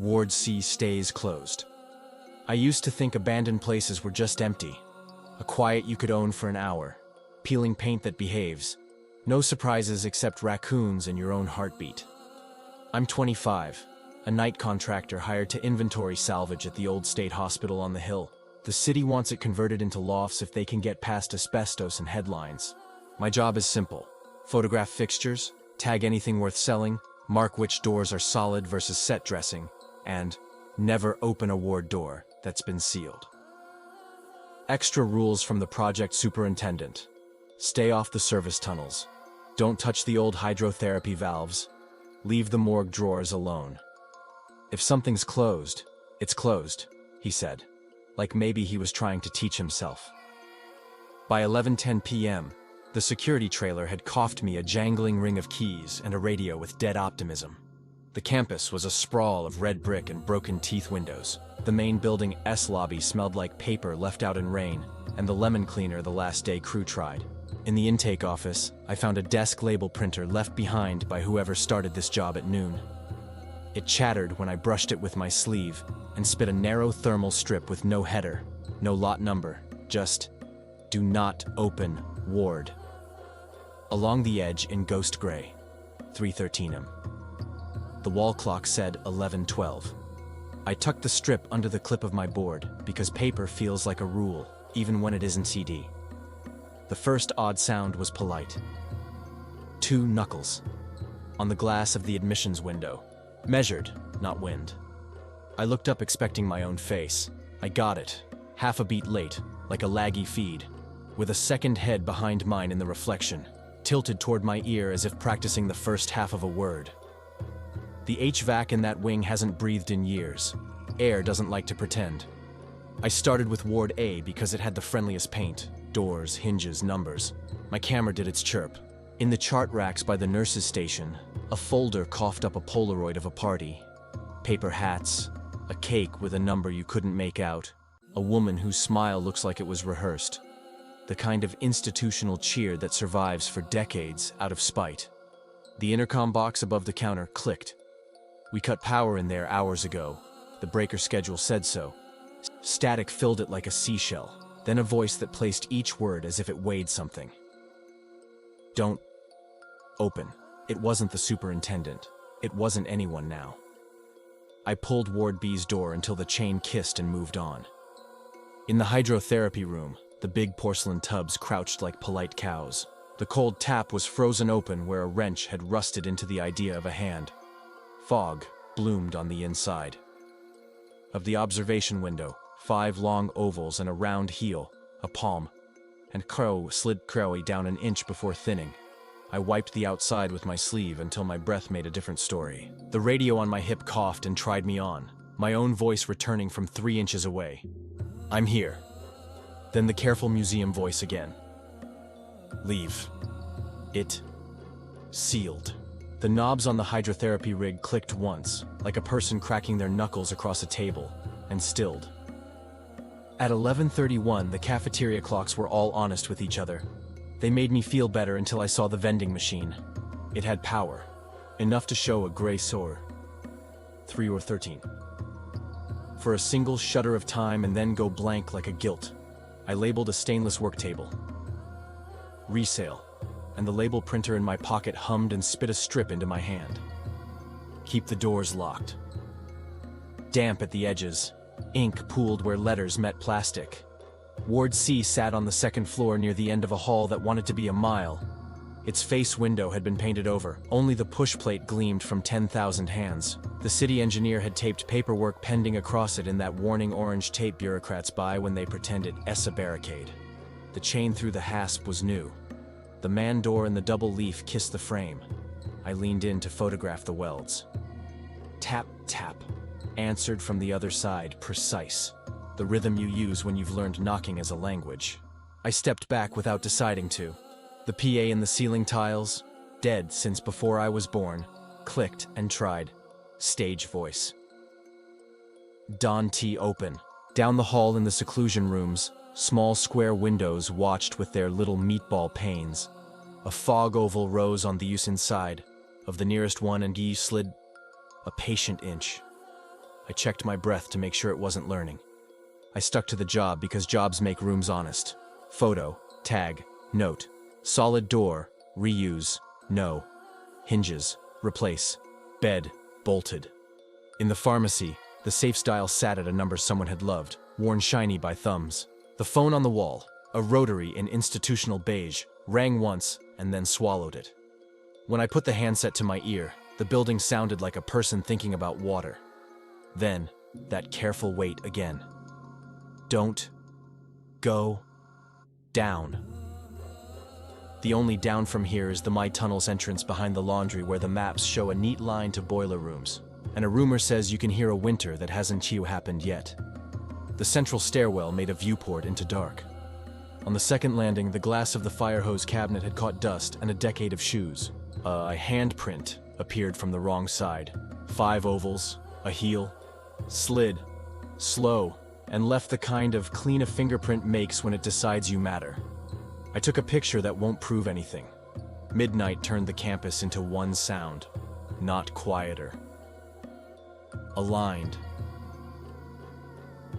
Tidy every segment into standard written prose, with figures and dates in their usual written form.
Ward C stays closed. I used to think abandoned places were just empty. A quiet you could own for an hour. Peeling paint that behaves. No surprises except raccoons and your own heartbeat. I'm 25, a night contractor hired to inventory salvage at the old state hospital on the hill. The city wants it converted into lofts if they can get past asbestos and headlines. My job is simple. Photograph fixtures, tag anything worth selling, mark which doors are solid versus set dressing, and never open a ward door that's been sealed. Extra rules from the project superintendent. Stay off the service tunnels. Don't touch the old hydrotherapy valves. Leave the morgue drawers alone. If something's closed, it's closed, he said, like maybe he was trying to teach himself. By 11:10 p.m., the security trailer had coughed me a jangling ring of keys and a radio with dead optimism. The campus was a sprawl of red brick and broken teeth windows. The main building S lobby smelled like paper left out in rain, and the lemon cleaner the last day crew tried. In the intake office, I found a desk label printer left behind by whoever started this job at noon. It chattered when I brushed it with my sleeve and spit a narrow thermal strip with no header, no lot number, just "Do not open ward." Along the edge in ghost gray, 3:13 am. The wall clock said 11:12. I tucked the strip under the clip of my board because paper feels like a rule, even when it isn't CD. The first odd sound was polite. 2 knuckles. On the glass of the admissions window. Measured, not wind. I looked up expecting my own face. I got it, half a beat late, like a laggy feed, with a second head behind mine in the reflection, tilted toward my ear as if practicing the first half of a word. The HVAC in that wing hasn't breathed in years. Air doesn't like to pretend. I started with Ward A because it had the friendliest paint. Doors, hinges, numbers. My camera did its chirp. In the chart racks by the nurse's station, a folder coughed up a Polaroid of a party. Paper hats, a cake with a number you couldn't make out, a woman whose smile looks like it was rehearsed. The kind of institutional cheer that survives for decades out of spite. The intercom box above the counter clicked. We cut power in there hours ago. The breaker schedule said so. Static filled it like a seashell, then a voice that placed each word as if it weighed something. Don't open. It wasn't the superintendent. It wasn't anyone now. I pulled Ward B's door until the chain kissed and moved on. In the hydrotherapy room, the big porcelain tubs crouched like polite cows. The cold tap was frozen open where a wrench had rusted into the idea of a hand. Fog bloomed on the inside. Of the observation window, 5 long ovals and a round heel, a palm, and crow slid crowy down an inch before thinning. I wiped the outside with my sleeve until my breath made a different story. The radio on my hip coughed and tried me on, my own voice returning from 3 inches away. I'm here. Then the careful museum voice again. Leave. It sealed. The knobs on the hydrotherapy rig clicked once, like a person cracking their knuckles across a table, and stilled. At 11:31, the cafeteria clocks were all honest with each other. They made me feel better until I saw the vending machine. It had power, enough to show a gray sore. 3 or 13. For a single shudder of time and then go blank like a gilt, I labeled a stainless work table. Resale, and the label printer in my pocket hummed and spit a strip into my hand. Keep the doors locked. Damp at the edges, ink pooled where letters met plastic. Ward C sat on the second floor near the end of a hall that wanted to be a mile. Its face window had been painted over, only the push plate gleamed from 10,000 hands. The city engineer had taped paperwork pending across it in that warning orange tape bureaucrats buy when they pretend it's a barricade. The chain through the hasp was new. The man door in the double leaf kissed the frame. I leaned in to photograph the welds. Tap, tap, answered from the other side, precise. The rhythm you use when you've learned knocking as a language. I stepped back without deciding to. The PA in the ceiling tiles, dead since before I was born, clicked and tried. Stage voice. Don T. open. Down the hall in the seclusion rooms, small square windows watched with their little meatball panes. A fog oval rose on the use inside. Of the nearest one and Guy slid a patient inch. I checked my breath to make sure it wasn't learning. I stuck to the job because jobs make rooms honest. Photo, tag, note. Solid door, reuse, no. Hinges, replace. Bed, bolted. In the pharmacy, the safe style sat at a number someone had loved, worn shiny by thumbs. The phone on the wall, a rotary in institutional beige, rang once and then swallowed it. When I put the handset to my ear, the building sounded like a person thinking about water. Then, that careful wait again. Don't go down. The only down from here is the My Tunnels entrance behind the laundry where the maps show a neat line to boiler rooms, and a rumor says you can hear a winter that hasn't happened yet. The central stairwell made a viewport into dark. On the second landing, the glass of the fire hose cabinet had caught dust and a decade of shoes. A handprint appeared from the wrong side. 5 ovals, a heel, slid, slow, and left the kind of clean a fingerprint makes when it decides you matter. I took a picture that won't prove anything. Midnight turned the campus into one sound, not quieter. Aligned.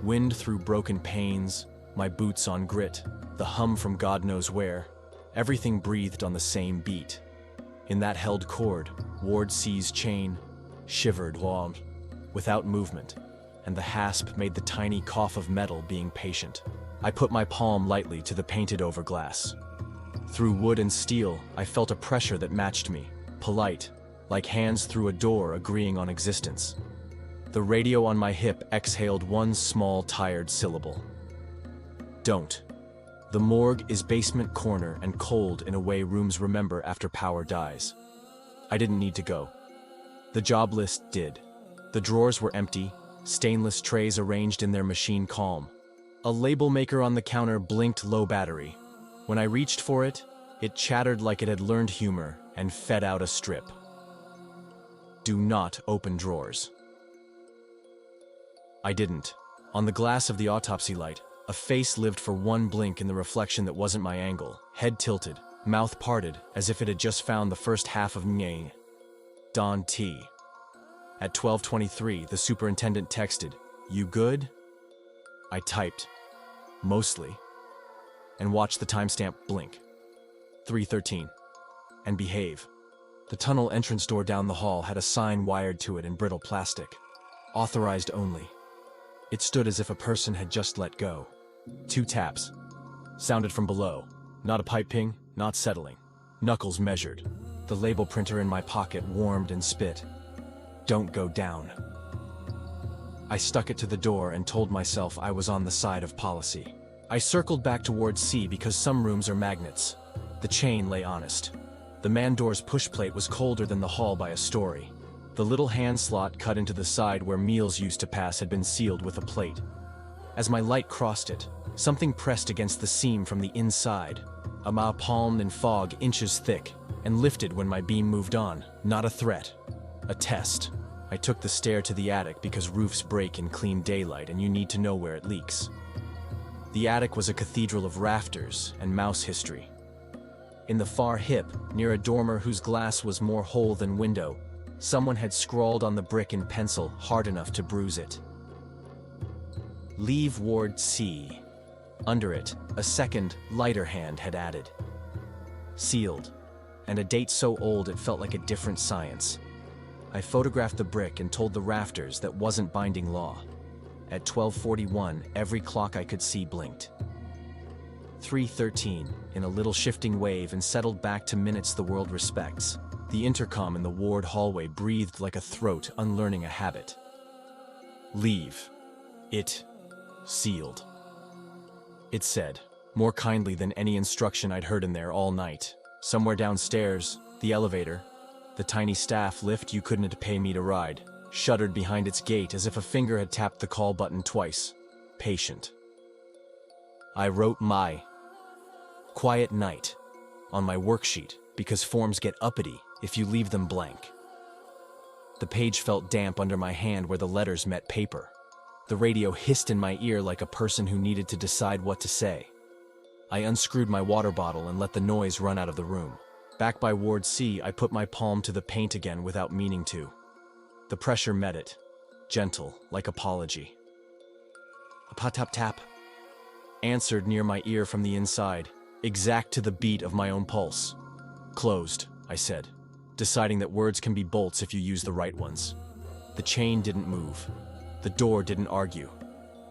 Wind through broken panes, my boots on grit, the hum from God knows where, everything breathed on the same beat. In that held chord, Ward C's chain shivered without movement, and the hasp made the tiny cough of metal being patient. I put my palm lightly to the painted-over glass. Through wood and steel, I felt a pressure that matched me, polite, like hands through a door agreeing on existence. The radio on my hip exhaled one small, tired syllable. Don't. The morgue is basement corner and cold in a way rooms remember after power dies. I didn't need to go. The job list did. The drawers were empty, stainless trays arranged in their machine calm. A label maker on the counter blinked low battery. When I reached for it, it chattered like it had learned humor and fed out a strip. Do not open drawers. I didn't. On the glass of the autopsy light, a face lived for one blink in the reflection that wasn't my angle, head tilted, mouth parted, as if it had just found the first half of Nyang. Don T. At 12:23, the superintendent texted, "You good?" I typed, "Mostly," and watched the timestamp blink. 3:13. And behave. The tunnel entrance door down the hall had a sign wired to it in brittle plastic. Authorized only. It stood as if a person had just let go. 2 taps. Sounded from below. Not a pipe ping, not settling. Knuckles measured. The label printer in my pocket warmed and spit. Don't go down. I stuck it to the door and told myself I was on the side of policy. I circled back towards C because some rooms are magnets. The chain lay honest. The man door's push plate was colder than the hall by a story. The little hand slot cut into the side where meals used to pass had been sealed with a plate. As my light crossed it, something pressed against the seam from the inside. A mile palmed in fog inches thick, and lifted when my beam moved on. Not a threat. A test. I took the stair to the attic because roofs break in clean daylight and you need to know where it leaks. The attic was a cathedral of rafters and mouse history. In the far hip, near a dormer whose glass was more hole than window, someone had scrawled on the brick in pencil hard enough to bruise it. Leave Ward C. Under it, a second, lighter hand had added. Sealed, and a date so old it felt like a different science. I photographed the brick and told the rafters that wasn't binding law. At 12:41, every clock I could see blinked. 3:13, in a little shifting wave and settled back to minutes the world respects. The intercom in the ward hallway breathed like a throat unlearning a habit. Leave. It. Sealed. It said, more kindly than any instruction I'd heard in there all night. Somewhere downstairs, the elevator, the tiny staff lift you couldn't pay me to ride, shuddered behind its gate as if a finger had tapped the call button twice. Patient. I wrote my quiet night on my worksheet because forms get uppity if you leave them blank. The page felt damp under my hand where the letters met paper. The radio hissed in my ear like a person who needed to decide what to say. I unscrewed my water bottle and let the noise run out of the room. Back by Ward C, I put my palm to the paint again without meaning to. The pressure met it. gentle, like apology. A pat-tap-tap answered near my ear from the inside, exact to the beat of my own pulse. Closed, I said, deciding that words can be bolts if you use the right ones. The chain didn't move. The door didn't argue.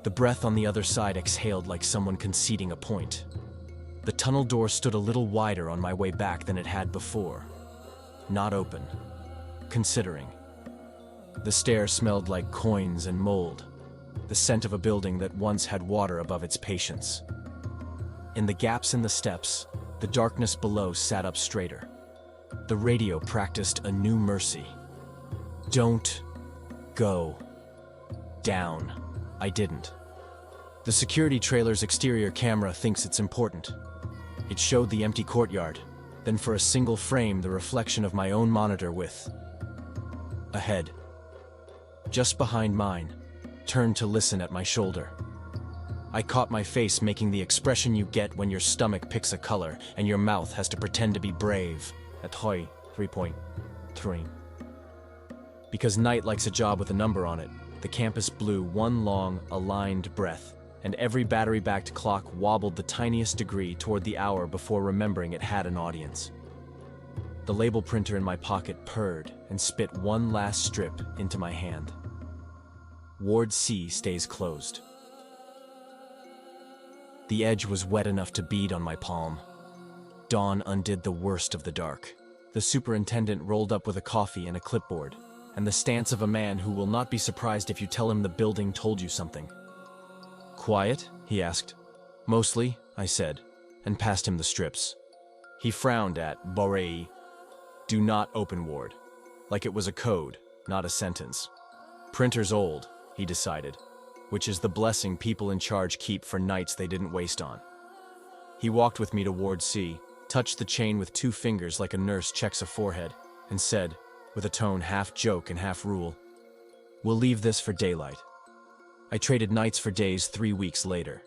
The breath on the other side exhaled like someone conceding a point. The tunnel door stood a little wider on my way back than it had before. Not open. Considering. The stair smelled like coins and mold, the scent of a building that once had water above its patience. In the gaps in the steps, the darkness below sat up straighter. The radio practiced a new mercy. Don't go down. I didn't. The security trailer's exterior camera thinks it's important. It showed the empty courtyard, then for a single frame the reflection of my own monitor with a head, just behind mine, turned to listen at my shoulder. I caught my face making the expression you get when your stomach picks a color and your mouth has to pretend to be brave. At Hoi 3.3. Because night likes a job with a number on it, the campus blew one long, aligned breath, and every battery-backed clock wobbled the tiniest degree toward the hour before remembering it had an audience. The label printer in my pocket purred and spit one last strip into my hand. Ward C stays closed. The edge was wet enough to bead on my palm. Dawn undid the worst of the dark. The superintendent rolled up with a coffee and a clipboard, and the stance of a man who will not be surprised if you tell him the building told you something. Quiet? He asked. Mostly, I said, and passed him the strips. He frowned at Borei. Do not open Ward. Like it was a code, not a sentence. Printer's old, he decided, which is the blessing people in charge keep for nights they didn't waste on. He walked with me to Ward C, touched the chain with 2 fingers like a nurse checks a forehead, and said, with a tone half joke and half rule, "We'll leave this for daylight." I traded nights for days 3 weeks later.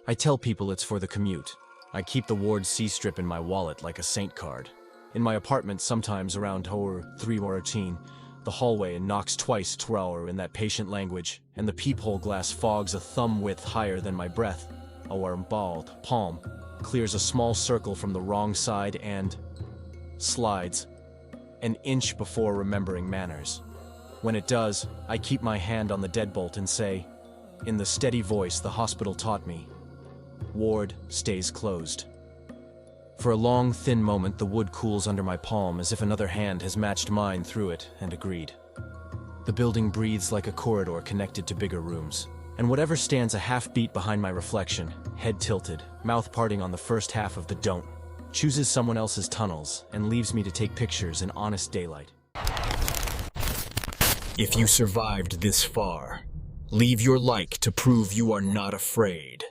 I tell people it's for the commute. I keep the Ward C strip in my wallet like a saint card. In my apartment sometimes around Tower 3 or 18, the hallway knocks twice 12 in that patient language, and the peephole glass fogs a thumb width higher than my breath. Our bald palm clears a small circle from the wrong side and slides an inch before remembering manners. When it does, I keep my hand on the deadbolt and say, in the steady voice the hospital taught me, Ward stays closed. For a long, thin moment, the wood cools under my palm as if another hand has matched mine through it and agreed. The building breathes like a corridor connected to bigger rooms, and whatever stands a half beat behind my reflection, head tilted, mouth parting on the first half of the don't, chooses someone else's tunnels and leaves me to take pictures in honest daylight. If you survived this far, leave your like to prove you are not afraid.